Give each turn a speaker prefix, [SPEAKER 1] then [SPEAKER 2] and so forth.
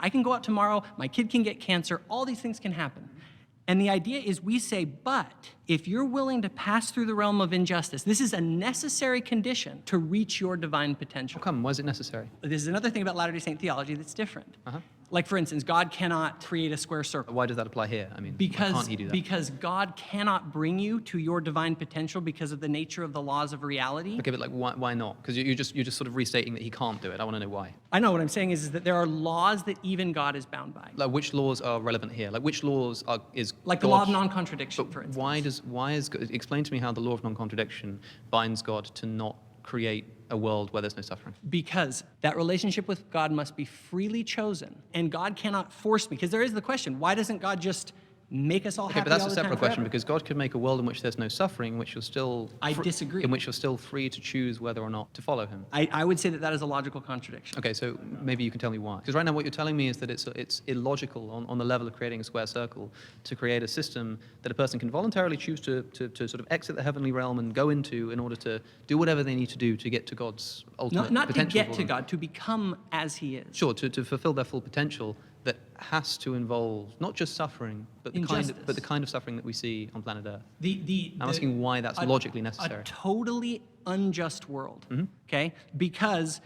[SPEAKER 1] I can go out tomorrow, my kid can get cancer, all these things can happen. And the idea is we say, but if you're willing to pass through the realm of injustice, this is a necessary condition to reach your divine potential.
[SPEAKER 2] How come? Why is it necessary?
[SPEAKER 1] This is another thing about Latter-day Saint theology that's different. Like, for instance, God cannot create a square circle.
[SPEAKER 2] Why does that apply here? I mean, why can't he do that?
[SPEAKER 1] Because God cannot bring you to your divine potential because of the nature of the laws of reality.
[SPEAKER 2] Okay, but like, why not? Because you're just sort of restating that he can't do it. I want to know why.
[SPEAKER 1] I know what I'm saying is that there are laws that even God is bound by.
[SPEAKER 2] Like, which laws are relevant here? Like, which laws is
[SPEAKER 1] like the law of non-contradiction, for instance.
[SPEAKER 2] Why is explain to me how the law of non-contradiction binds God to not create a world where there's no suffering?
[SPEAKER 1] Because that relationship with God must be freely chosen, and God cannot force me. Because there is the question, why doesn't God just make us all happy all the time?
[SPEAKER 2] But that's a separate question,
[SPEAKER 1] forever?
[SPEAKER 2] because God could make a world in which there's no suffering, in which you're still
[SPEAKER 1] I disagree.
[SPEAKER 2] in which you're still free to choose whether or not to follow him.
[SPEAKER 1] I would say that that is a logical contradiction.
[SPEAKER 2] Okay, so maybe you can tell me why. Because right now what you're telling me is that it's illogical on the level of creating a square circle to create a system that a person can voluntarily choose to sort of exit the heavenly realm and go into in order to do whatever they need to do to get to God's ultimate
[SPEAKER 1] Not to
[SPEAKER 2] potential.
[SPEAKER 1] get
[SPEAKER 2] for
[SPEAKER 1] to
[SPEAKER 2] them.
[SPEAKER 1] God, to become as he is.
[SPEAKER 2] Sure, to fulfill their full potential that has to involve not just suffering, but the kind of suffering that we see on planet Earth. I'm asking why that's logically necessary.
[SPEAKER 1] A totally unjust world, okay? Because